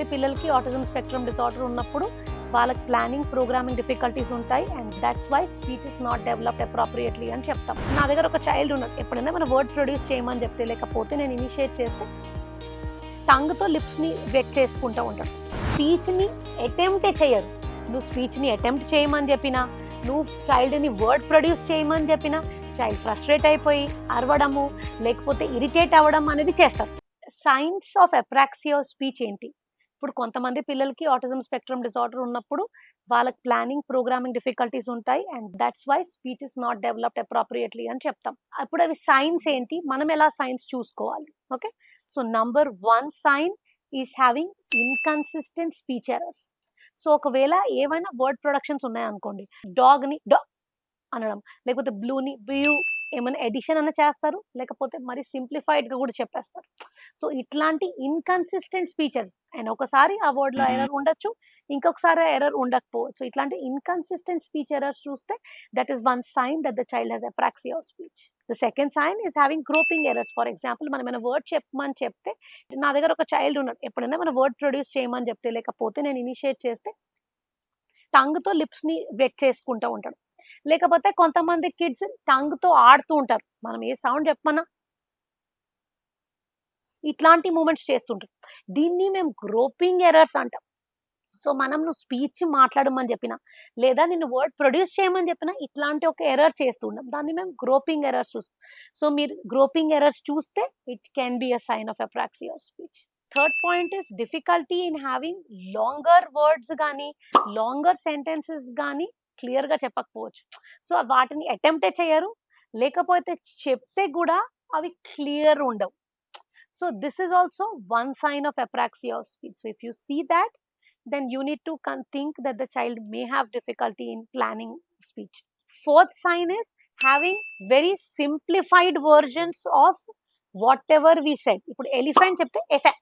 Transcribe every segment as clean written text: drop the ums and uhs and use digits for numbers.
కొంతమంది పిల్లలకి autism spectrum disorder ఉన్నప్పుడు వాళ్ళకి ప్లానింగ్ ప్రోగ్రామింగ్ డిఫికల్టీస్ ఉంటాయి and that's why speech is not developed appropriately అని చెప్తాం. నా దగ్గర ఒక చైల్డ్ ఉన్నాడు, ఎప్పుడైనా మన వర్డ్ ప్రొడ్యూస్ చేయమని చెప్తే లేకపోతే నేను ఇనిషియేట్ చేస్తే టంగ్తో లిప్స్ని వెట్ చేసుకుంటూ ఉంటాడు. స్పీచ్ని అటెంప్టే చేయరు. నువ్వు స్పీచ్ని అటెంప్ట్ చేయమని చెప్పినా, నువ్వు చైల్డ్ని వర్డ్ ప్రొడ్యూస్ చేయమని చెప్పినా చైల్డ్ ఫ్రస్ట్రేట్ అయిపోయి అరవడము లేకపోతే ఇరిటేట్ అవ్వడం అనేది చేస్తారు. సైన్స్ ఆఫ్ అప్రాక్సియా స్పీచ్ ఏంటి? ఇప్పుడు కొంతమంది పిల్లలకి ఆటిజం స్పెక్ట్రమ్ డిసార్డర్ ఉన్నప్పుడు వాళ్ళకి ప్లానింగ్ ప్రోగ్రామింగ్ డిఫికల్టీస్ ఉంటాయి and that's why speech is not developed appropriately అని చెప్తాం. అప్పుడు అవి సైన్స్ ఏంటి, మనం ఎలా సైన్స్ చూసుకోవాలి? Okay, so number 1 sign is having inconsistent speech errors. So ఒకవేళ ఏవైనా వర్డ్ ప్రొడక్షన్స్ ఉన్నాయనుకోండి, డాగ్ని డా అనడం, లేకపోతే బ్లూని బ్యూ, ఏమైనా ఎడిషన్ అన్న చేస్తారు, లేకపోతే మరి సింప్లిఫైడ్గా కూడా చెప్పేస్తారు. సో ఇట్లాంటి ఇన్కన్సిస్టెంట్ స్పీచెస్ అండ్ ఒకసారి ఆ వర్డ్లో ఎర్రర్ ఉండొచ్చు, ఇంకొకసారి ఎర్రర్ ఉండకపోవచ్చు. ఇట్లాంటి ఇన్కన్సిస్టెంట్ స్పీచ్ ఎర్రర్స్ చూస్తే that is 1 sign that the child has apraxia of speech. The second sign is having groping errors. For example, మనం ఏమైనా వర్డ్ చెప్పమని చెప్తే, నా దగ్గర ఒక చైల్డ్ ఉన్నాడు, ఎప్పుడైనా మన వర్డ్ ప్రొడ్యూస్ చేయమని చెప్తే లేకపోతే నేను ఇనిషియేట్ చేస్తే టంగ్తో లిప్స్ని వెట్ చేసుకుంటూ ఉంటాడు. లేకపోతే కొంతమంది కిడ్స్ టంగ్తో ఆడుతూ ఉంటారు, మనం ఏ సౌండ్ చెప్పమన్నా ఇట్లాంటి మూమెంట్స్ చేస్తుంటారు. దీన్ని మేము గ్రోపింగ్ ఎర్రర్స్ అంటాం. సో మనం నువ్వు స్పీచ్ మాట్లాడమని చెప్పినా లేదా నిన్ను వర్డ్ ప్రొడ్యూస్ చేయమని చెప్పినా ఇట్లాంటి ఒక ఎర్రర్ చేస్తుంటాం, దాన్ని మేము గ్రోపింగ్ ఎర్రర్స్ చూస్తాం. సో మీరు గ్రోపింగ్ ఎర్రర్స్ చూస్తే it can be a sign of apraxia of speech. Third point is difficulty in having longer words కానీ లాంగర్ సెంటెన్సెస్ కానీ క్లియర్గా చెప్పకపోవచ్చు. సో వాటిని అటెంప్టే చేయరు, లేకపోతే చెప్తే కూడా అవి క్లియర్ ఉండవు. So this is also 1 sign of apraxia of speech. So if you see that, then you need to think that the child may have difficulty in planning speech. Fourth sign is having very simplified versions of whatever we said. ఇప్పుడు elephant చెప్తే ఎఫె,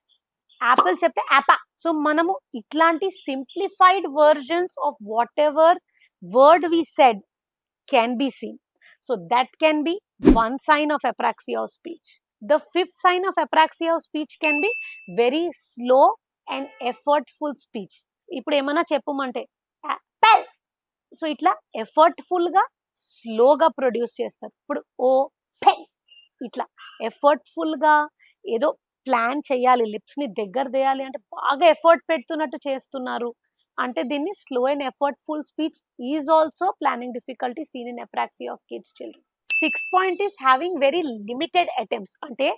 apple చెప్తే యాపా. So మనము ఇట్లాంటి simplified versions of whatever word we said can be seen. So that can be 1 sign of apraxia of speech. The 5th sign of apraxia of speech can be very slow and effortful speech. ఇప్పుడు ఏమన్నా చెప్పమంటే Apple, so ఇట్లా ఎఫర్ట్ఫుల్గా స్లోగా produce చేస్తారు. ఇప్పుడు ఓ pen, ఇట్లా ఎఫర్ట్ఫుల్గా ఏదో plan చేయాలి, లిప్స్ని దగ్గర చేయాలి అంటే బాగా ఎఫర్ట్ పెడుతున్నట్టు చేస్తున్నారు అంటే దీన్ని slow and effortful speech is also planning difficulty seen in apraxia of kids children. 6th point is having very limited attempts. అంటే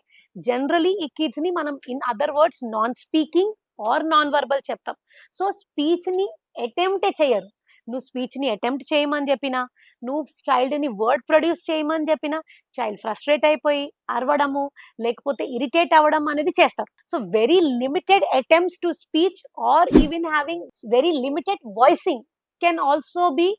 జనరలీ ఈ కిడ్స్ని మనం in other words non speaking or non verbal చెప్తాం. So స్పీచ్ని అటెంప్టే చేయరు. నువ్వు స్పీచ్ని attempt చేయమని చెప్పినా, నువ్వు చైల్డ్ని వర్డ్ ప్రొడ్యూస్ చేయమని చెప్పినా చైల్డ్ ఫ్రస్ట్రేట్ అయిపోయి అరవడము లేకపోతే ఇరిటేట్ అవ్వడం అనేది చేస్తారు. So very limited attempts to speech or even having very limited voicing can also be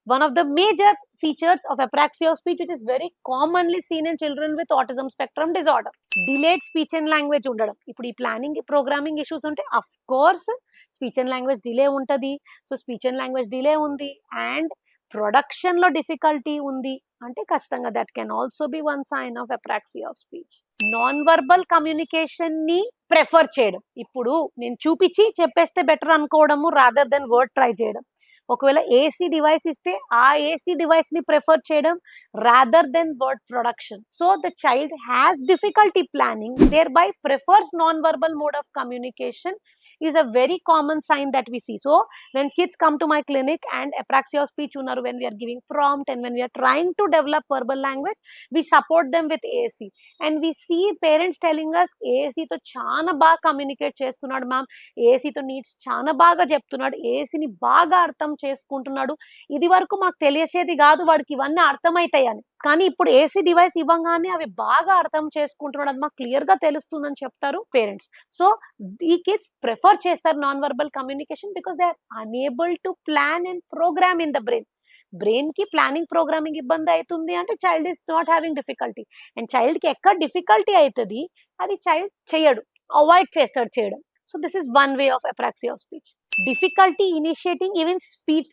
one of the major features of apraxia of speech, which is very commonly seen in children with autism spectrum disorder. Delayed speech and language ఉండడం. ఇప్పుడు ఈ planning programming issues ఉంటే of course speech and language delay ఉంటుంది. So speech and language delay ఉంది and ప్రొడక్షన్లో difficulty ఉంది అంటే ఖచ్చితంగా that can also be 1 sign of apraxia of speech. Non verbal కమ్యూనికేషన్ని ప్రిఫర్ చేయడం. ఇప్పుడు నేను చూపించి చెప్పేస్తే బెటర్ అనుకోవడము రాదర్ దెన్ వర్డ్ ట్రై చేయడం. ఒకవేళ ఏసీ డివైస్ ఇస్తే ఆ ఏసీ డివైస్ ని ప్రిఫర్ చేయడం rather than word production. So the child has difficulty planning, thereby prefers non verbal mode of communication is a very common sign that we see. So when kids come to my clinic and apraxia of speech unnaru, when we are giving prompt and when we are trying to develop verbal language, we support them with AAC and we see parents telling us AAC తో చాలా బాగా communicate చేస్తున్నాడు ma'am, AAC తో needs చాలా బాగా చెప్తున్నాడు, AAC ని బాగా అర్థం చేసుకుంటున్నాడు, ఇది వరకు మాకు తెలిసేది కాదు వాడికి ఇవన్నీ అర్థమవుతాయని, కానీ ఇప్పుడు ఏసీ డివైస్ ఇవ్వగానే అవి బాగా అర్థం చేసుకుంటున్నాడు, అది మాకు క్లియర్గా తెలుస్తుందని చెప్తారు పేరెంట్స్. సో ఈ కిడ్స్ ప్రిఫర్ చేస్తారు non verbal communication because they are unable to plan and program in the brain కి ప్లానింగ్ ప్రోగ్రామింగ్ ఇబ్బంది అవుతుంది అంటే child is not having difficulty. And చైల్డ్కి ఎక్కడ డిఫికల్టీ అవుతుంది అది చైల్డ్ చేయడు, అవాయిడ్ చేస్తాడు చేయడం. So this is 1 way of apraxia of speech. Difficulty initiating even speech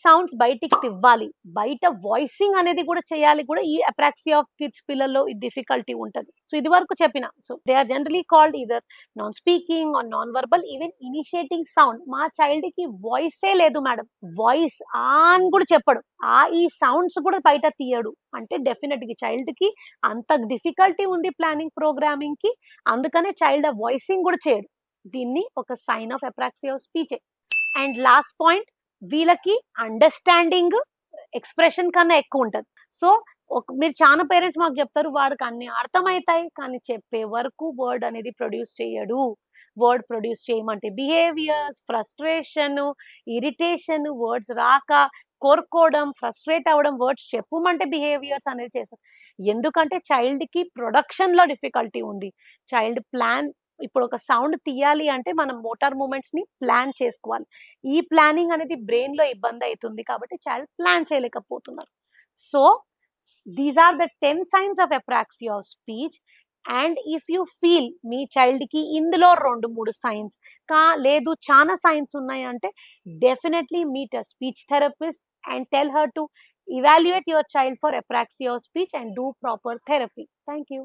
sounds బయటికి ఇవ్వాలి, బయట వాయిసింగ్ అనేది కూడా చేయాలి కూడా ఈ అప్రాక్సియా ఆఫ్ కిడ్స్ పిల్లల్లో ఈ డిఫికల్టీ ఉంటుంది. సో ఇది వరకు చెప్పిన. So they are generally called either non speaking or non verbal, even initiating sound. మా చైల్డ్ కి వాయిసే లేదు మేడం, వాయిస్ ఆన్ కూడా చెప్పడు, ఈ సౌండ్స్ కూడా బయట తీయడు అంటే డెఫినెట్ గా చైల్డ్ కి అంత డిఫికల్టీ ఉంది ప్లానింగ్ ప్రోగ్రామింగ్ కి, అందుకనే చైల్డ్ ఆ వాయిసింగ్ కూడా చేయడు. దీన్ని ఒక sign of apraxia of speech. And last point, వీళ్ళకి అండర్స్టాండింగ్ ఎక్స్ప్రెషన్ కన్నా ఎక్కువ ఉంటుంది. సో మీరు చాలా పేరెంట్స్ మాకు చెప్తారు వాడికి అన్ని అర్థమవుతాయి కానీ చెప్పే వరకు వర్డ్ అనేది ప్రొడ్యూస్ చేయడు. వర్డ్ ప్రొడ్యూస్ చేయమంటే బిహేవియర్స్, ఫ్రస్ట్రేషన్, ఇరిటేషన్, వర్డ్స్ రాక కోరుకోవడం, ఫ్రస్ట్రేట్ అవ్వడం, వర్డ్స్ చెప్పమంటే బిహేవియర్స్ అనేది చేస్తారు. ఎందుకంటే చైల్డ్ కి ప్రొడక్షన్ లో డిఫికల్టీ ఉంది. చైల్డ్ ప్లాన్, ఇప్పుడు ఒక సౌండ్ తీయాలి అంటే మనం మోటార్ మూమెంట్స్ ని ప్లాన్ చేసుకోవాలి. ఈ ప్లానింగ్ అనేది బ్రెయిన్ లో ఇబ్బంది అవుతుంది కాబట్టి చైల్డ్ ప్లాన్ చేయలేకపోతున్నారు. So these are the 10 signs of apraxia of speech. And if you feel మీ చైల్డ్ కి ఇందులో 2-3 సైన్స్ లేదు చాలా సైన్స్ ఉన్నాయి అంటే definitely meet a speech therapist and tell her to evaluate your child for apraxia of speech and do proper therapy. Thank you.